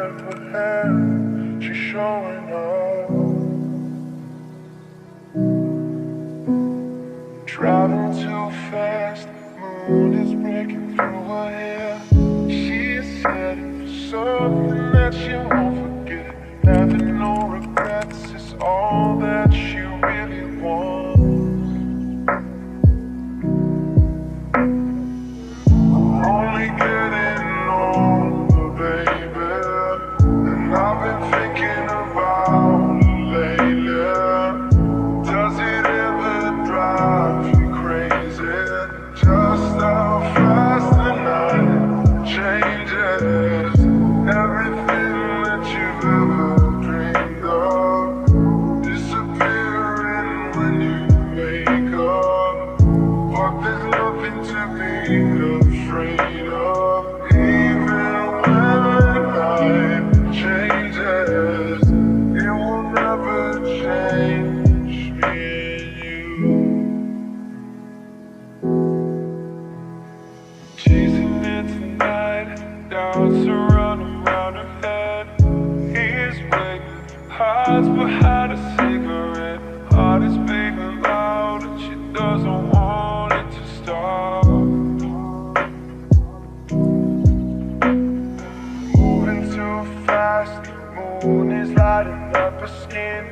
never had. She's showing up. Driving too fast, moon is breaking through her hair. She said something that she won't forget. Having no regrets is all that she really wants. Only getting older, baby, and I've been thinking about it lately. Does it ever drive you crazy? Just how fast the night changes. Everything that you've ever dreamed of disappearing when you wake up. But there's nothing to be afraid of. Even when the night changes, it will never change me and you. Chasing it tonight, doubts are running round her head. He's waiting, hides behind a cigarette. Heart is beating loud and she doesn't want it to stop. Moving too fast, moon is lighting up her skin.